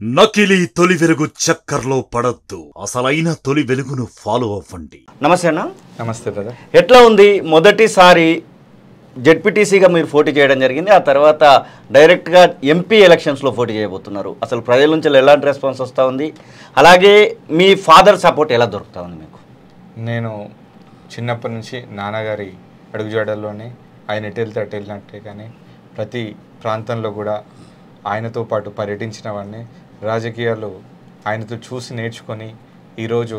నకిలీ తొలి వెలుగు చక్కర్లో పడొద్దు, అసలైన తొలి వెలుగును ఫాలో అవ్వండి. నమస్తే అన్న. నమస్తే బ్రదర్. ఎట్లా ఉంది? మొదటిసారి జెడ్పీటీసీగా మీరు పోటీ చేయడం జరిగింది, ఆ తర్వాత డైరెక్ట్గా ఎంపీ ఎలక్షన్స్లో పోటీ చేయబోతున్నారు. అసలు ప్రజల నుంచి ఎలాంటి రెస్పాన్స్ వస్తూ ఉంది? అలాగే మీ ఫాదర్ సపోర్ట్ ఎలా దొరుకుతా ఉంది మీకు? నేను చిన్నప్పటి నుంచి నాన్నగారి అడుగుజాడల్లోనే ఆయన ఎటు వెళ్తే అటు వెళ్ళినట్టే, కానీ ప్రతి ప్రాంతంలో కూడా ఆయనతో పాటు పర్యటించిన వాడిని. రాజకీయాలు ఆయనతో చూసి నేర్చుకొని ఈరోజు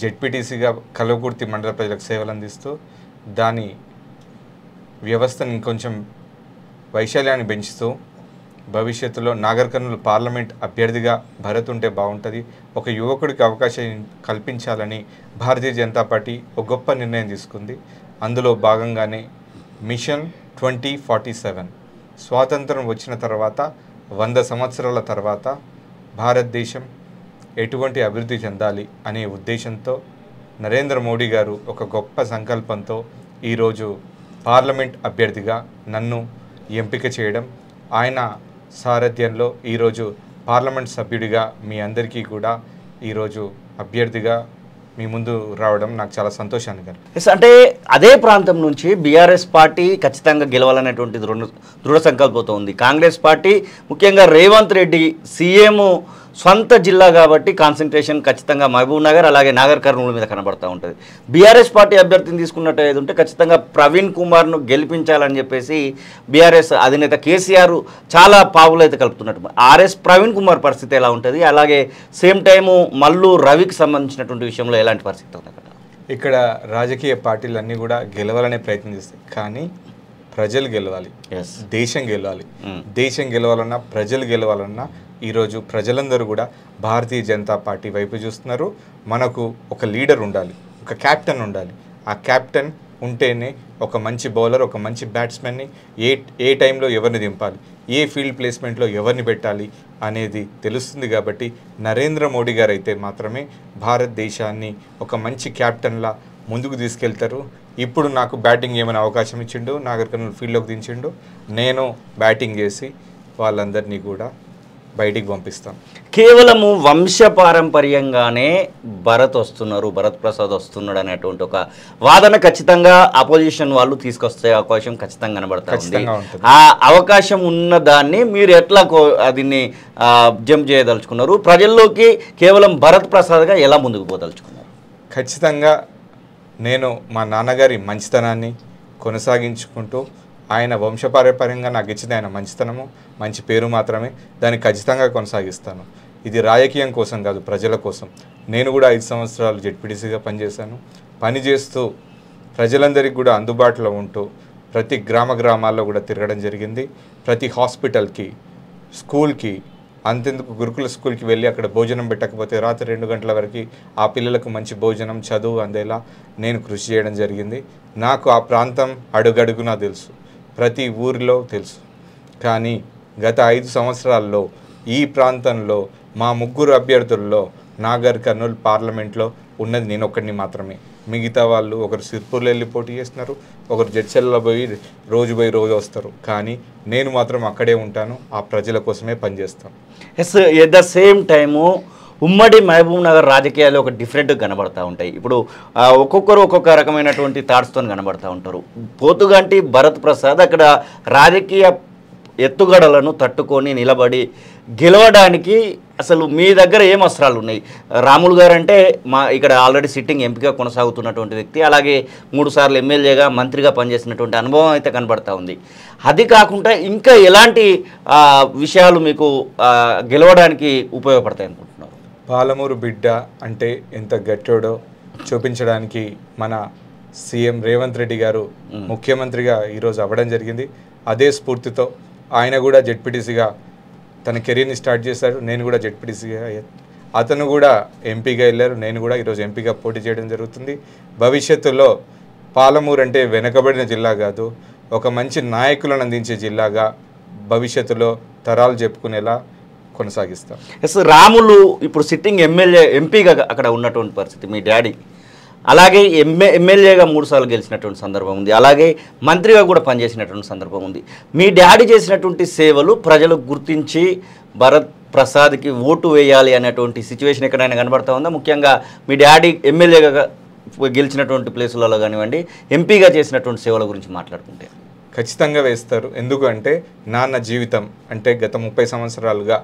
జెడ్పీటీసీగా కల్వకుర్తి మండల ప్రజలకు సేవలు అందిస్తూ దాని వ్యవస్థను ఇంకొంచెం వైశాల్యాన్ని పెంచుతూ భవిష్యత్తులో నాగర్ కర్నూలు పార్లమెంట్ అభ్యర్థిగా భరత్ ఉంటే బాగుంటుంది, ఒక యువకుడికి అవకాశం కల్పించాలని భారతీయ జనతా పార్టీ ఒక గొప్ప నిర్ణయం తీసుకుంది. అందులో భాగంగానే మిషన్ 2047 స్వాతంత్రం వచ్చిన తర్వాత 100 సంవత్సరాల తర్వాత భారతదేశం ఎటువంటి అభివృద్ధి చెందాలి అనే ఉద్దేశంతో నరేంద్ర మోడీ గారు ఒక గొప్ప సంకల్పంతో ఈరోజు పార్లమెంట్ అభ్యర్థిగా నన్ను ఎంపిక చేయడం, ఆయన సారథ్యంలో ఈరోజు పార్లమెంట్ సభ్యుడిగా మీ అందరికీ కూడా ఈరోజు అభ్యర్థిగా మీ ముందు రావడం నాకు చాలా సంతోషాన్ని కలిగింది. అంటే అదే ప్రాంతం నుంచి బీఆర్ఎస్ పార్టీ ఖచ్చితంగా గెలవాలనేటువంటి దృఢ సంకల్పంతో ఉంది. కాంగ్రెస్ పార్టీ ముఖ్యంగా రేవంత్ రెడ్డి సీఎం సొంత జిల్లా కాబట్టి కాన్సన్ట్రేషన్ ఖచ్చితంగా మహబూబ్ నగర్ అలాగే నాగర్ కర్నూలు మీద కనబడుతూ ఉంటుంది. బీఆర్ఎస్ పార్టీ అభ్యర్థిని తీసుకున్నట్టు ఏది ఉంటే ఖచ్చితంగా ప్రవీణ్ కుమార్ను గెలిపించాలని చెప్పేసి బీఆర్ఎస్ అధినేత కేసీఆర్ చాలా పావులు అయితే కలుపుతున్నట్టు. ఆర్ఎస్ ప్రవీణ్ కుమార్ పరిస్థితి ఎలా ఉంటుంది? అలాగే సేమ్ టైము మల్లు రవికి సంబంధించినటువంటి విషయంలో ఎలాంటి పరిస్థితి ఉంది అక్కడ? ఇక్కడ రాజకీయ పార్టీలు అన్నీ కూడా గెలవాలనే ప్రయత్నం చేస్తాయి, కానీ ప్రజలు గెలవాలి, దేశం గెలవాలి. దేశం గెలవాలన్నా ప్రజలు గెలవాలన్నా ఈరోజు ప్రజలందరూ కూడా భారతీయ జనతా పార్టీ వైపు చూస్తున్నారు. మనకు ఒక లీడర్ ఉండాలి, ఒక క్యాప్టెన్ ఉండాలి. ఆ క్యాప్టెన్ ఉంటేనే ఒక మంచి బౌలర్, ఒక మంచి బ్యాట్స్మెన్ని ఏ టైంలో ఎవరిని దింపాలి, ఏ ఫీల్డ్ ప్లేస్మెంట్లో ఎవరిని పెట్టాలి అనేది తెలుస్తుంది. కాబట్టి నరేంద్ర మోడీ గారు అయితే మాత్రమే భారతదేశాన్ని ఒక మంచి క్యాప్టెన్లా ముందుకు తీసుకెళ్తారు. ఇప్పుడు నాకు బ్యాటింగ్ ఏమైనా అవకాశం ఇచ్చిండు, నాగర్ కర్నూలు ఫీల్డ్లోకి దించిండు, నేను బ్యాటింగ్ చేసి వాళ్ళందరినీ కూడా బయటికి పంపిస్తాను. కేవలము వంశపారంపర్యంగానే భరత్ వస్తున్నారు, భరత్ ప్రసాద్ వస్తున్నాడు అనేటువంటి ఒక వాదన ఖచ్చితంగా అపోజిషన్ వాళ్ళు తీసుకొచ్చే అవకాశం ఖచ్చితంగా కనబడుతుంది. ఆ అవకాశం ఉన్న దాన్ని మీరు ఎట్లా దీన్ని జంప్ చేయదలుచుకున్నారు? ప్రజల్లోకి కేవలం భరత్ ప్రసాద్గా ఎలా ముందుకు పోదలుచుకున్నారు? ఖచ్చితంగా నేను మా నాన్నగారి మంచితనాన్ని కొనసాగించుకుంటూ, ఆయన వంశపారంపర్యంగా నాకు ఇచ్చింది ఆయన మంచితనము, మంచి పేరు మాత్రమే, దాన్ని ఖచ్చితంగా కొనసాగిస్తాను. ఇది రాజకీయం కోసం కాదు, ప్రజల కోసం. నేను కూడా 5 సంవత్సరాలు జెడ్పీటీసీగా పనిచేశాను. పనిచేస్తూ ప్రజలందరికీ కూడా అందుబాటులో ఉంటూ ప్రతి గ్రామాల్లో కూడా తిరగడం జరిగింది. ప్రతి హాస్పిటల్కి, స్కూల్కి, అంతెందుకు గురుకుల స్కూల్కి వెళ్ళి అక్కడ భోజనం పెట్టకపోతే రాత్రి 2 గంటల వరకు ఆ పిల్లలకు మంచి భోజనం, చదువు అందేలా నేను కృషి చేయడం జరిగింది. నాకు ఆ ప్రాంతం అడుగడుగునా తెలుసు, ప్రతి ఊరిలో తెలుసు. కానీ గత 5 సంవత్సరాల్లో ఈ ప్రాంతంలో మా 3 అభ్యర్థుల్లో నాగర్ కర్నూలు పార్లమెంట్లో ఉన్నది నేను ఒక్కడిని మాత్రమే. మిగతా వాళ్ళు ఒకరు సిర్పూర్లో వెళ్ళి పోటీ చేస్తున్నారు, ఒకరు జడ్చల్లో పోయి రోజు వస్తారు. కానీ నేను మాత్రం అక్కడే ఉంటాను, ఆ ప్రజల కోసమే పనిచేస్తాను. ఎట్ ద సేమ్ టైము ఉమ్మడి మహబూబ్ నగర్ రాజకీయాలు ఒక డిఫరెంట్గా కనబడతా ఉంటాయి. ఇప్పుడు ఒక్కొక్కరు ఒక్కొక్క రకమైనటువంటి థాట్స్తో కనబడతా ఉంటారు. పోతుగంటి భరత్ ప్రసాద్ అక్కడ రాజకీయ ఎత్తుగడలను తట్టుకొని నిలబడి గెలవడానికి అసలు మీ దగ్గర ఏం అస్త్రాలు ఉన్నాయి? రాములు గారు అంటే ఇక్కడ ఆల్రెడీ సిట్టింగ్ ఎంపీగా కొనసాగుతున్నటువంటి వ్యక్తి, అలాగే 3 సార్లు ఎమ్మెల్యేగా మంత్రిగా పనిచేసినటువంటి అనుభవం అయితే కనబడతా ఉంది. అది కాకుండా ఇంకా ఎలాంటి విషయాలు మీకు గెలవడానికి ఉపయోగపడతాయి అనుకుంటున్నారు? పాలమూరు బిడ్డ అంటే ఎంత గట్టోడో చూపించడానికి మన సీఎం రేవంత్ రెడ్డి గారు ముఖ్యమంత్రిగా ఈరోజు అవ్వడం జరిగింది. అదే స్ఫూర్తితో ఆయన కూడా జెడ్పీటీసీగా తన కెరీర్ని స్టార్ట్ చేశారు. నేను కూడా జెడ్పీటీసీగా, అతను కూడా ఎంపీగా వెళ్ళారు, నేను కూడా ఈరోజు ఎంపీగా పోటీ చేయడం జరుగుతుంది. భవిష్యత్తులో పాలమూరు అంటే వెనుకబడిన జిల్లా కాదు, ఒక మంచి నాయకులను అందించే జిల్లాగా భవిష్యత్తులో తరాలు చెప్పుకునేలా కొనసాగిస్తాం. రాములు ఇప్పుడు సిట్టింగ్ ఎంపీగా అక్కడ ఉన్నటువంటి పరిస్థితి, మీ డాడీ అలాగే ఎమ్మెల్యేగా 3 సార్లు గెలిచినటువంటి సందర్భం ఉంది, అలాగే మంత్రిగా కూడా పనిచేసినటువంటి సందర్భం ఉంది. మీ డాడీ చేసినటువంటి సేవలు ప్రజలు గుర్తించి భరత్ ప్రసాద్కి ఓటు వేయాలి అనేటువంటి సిచ్యువేషన్ ఎక్కడైనా కనబడతా ఉందా? ముఖ్యంగా మీ డాడీ ఎమ్మెల్యేగా గెలిచినటువంటి ప్లేసులలో కానివ్వండి, ఎంపీగా చేసినటువంటి సేవల గురించి మాట్లాడుకుంటే. ఖచ్చితంగా వేస్తారు. ఎందుకంటే నాన్న జీవితం అంటే గత 30 సంవత్సరాలుగా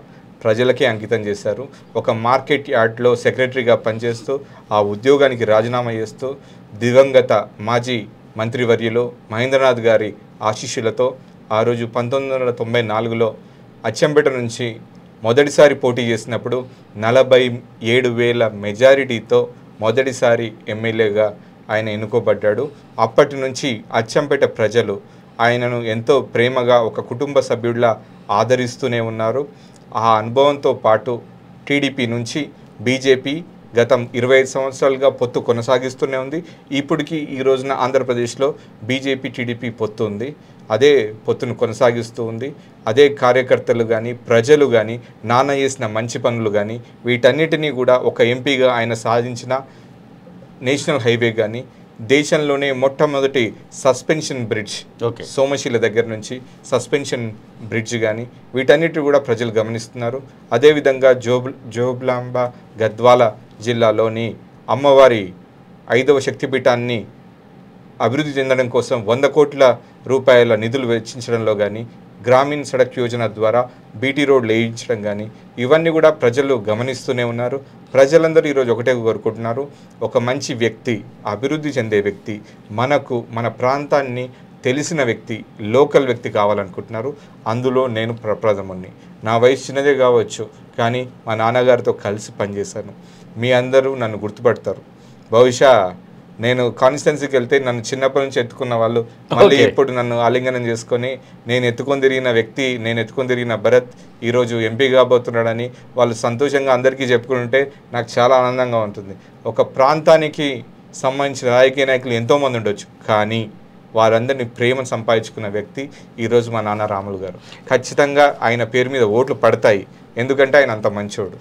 ప్రజలకే అంకితం చేశారు. ఒక మార్కెట్ యార్డ్లో సెక్రటరీగా పనిచేస్తూ ఆ ఉద్యోగానికి రాజీనామా చేస్తూ దివంగత మాజీ మంత్రివర్యులు మహేంద్రనాథ్ గారి ఆశీస్సులతో ఆ రోజు 1994లో అచ్చంపేట నుంచి మొదటిసారి పోటీ చేసినప్పుడు 47,000 మెజారిటీతో మొదటిసారి ఎమ్మెల్యేగా ఆయన ఎన్నుకోబడ్డాడు. అప్పటి నుంచి అచ్చంపేట ప్రజలు ఆయనను ఎంతో ప్రేమగా ఒక కుటుంబ సభ్యుడిలా ఆదరిస్తూనే ఉన్నారు. ఆ అనుభవంతో పాటు టీడీపీ నుంచి బీజేపీ గత 25 సంవత్సరాలుగా పొత్తు కొనసాగిస్తూనే ఉంది. ఇప్పటికీ ఈ రోజున ఆంధ్రప్రదేశ్లో బీజేపీ టీడీపీ పొత్తు ఉంది. అదే పొత్తును కొనసాగిస్తూ ఉంది. అదే కార్యకర్తలు కానీ ప్రజలు కానీ నాన్న చేసిన మంచి పనులు కానీ వీటన్నిటినీ కూడా ఒక ఎంపీగా ఆయన సాధించిన నేషనల్ హైవే కానీ దేశంలోనే మొట్టమొదటి సస్పెన్షన్ బ్రిడ్జ్ సోమశిల దగ్గర నుంచి సస్పెన్షన్ బ్రిడ్జ్ కానీ వీటన్నిటి కూడా ప్రజలు గమనిస్తున్నారు. అదేవిధంగా జోబ్లాంబ గద్వాల జిల్లాలోని అమ్మవారి 5వ శక్తిపీఠాన్ని అభివృద్ధి చెందడం కోసం 100 కోట్ల రూపాయల నిధులు వెచ్చించడంలో కానీ గ్రామీణ సడక్ యోజన ద్వారా బీటీ రోడ్లు వేయించడం కానీ ఇవన్నీ కూడా ప్రజలు గమనిస్తూనే ఉన్నారు. ప్రజలందరూ ఈరోజు ఒకటే కోరుకుంటున్నారు, ఒక మంచి వ్యక్తి, అభివృద్ధి చెందే వ్యక్తి, మన ప్రాంతాన్ని తెలిసిన వ్యక్తి, లోకల్ వ్యక్తి కావాలనుకుంటున్నారు. అందులో నేను ప్రప్రథముని. నా వయసు చిన్నదే కావచ్చు, కానీ మా నాన్నగారితో కలిసి పనిచేశాను. మీ అందరూ నన్ను గుర్తుపడతారు. బహుశా నేను కాన్స్టిట్యున్సీకి వెళ్తే నన్ను చిన్నప్పటి నుంచి ఎత్తుకున్న వాళ్ళు మళ్ళీ ఇప్పుడు నన్ను ఆలింగనం చేసుకొని నేను ఎత్తుకొని తిరిగిన భరత్ ఈరోజు ఎంపీ కాబోతున్నాడని వాళ్ళు సంతోషంగా అందరికీ చెప్పుకుంటే నాకు చాలా ఆనందంగా ఉంటుంది. ఒక ప్రాంతానికి సంబంధించిన రాజకీయ నాయకులు ఎంతోమంది ఉండొచ్చు, కానీ వారందరినీ ప్రేమను సంపాదించుకున్న వ్యక్తి ఈరోజు మా నాన్న రాములు గారు. ఖచ్చితంగా ఆయన పేరు మీద ఓట్లు పడతాయి, ఎందుకంటే ఆయన అంత మంచోడు.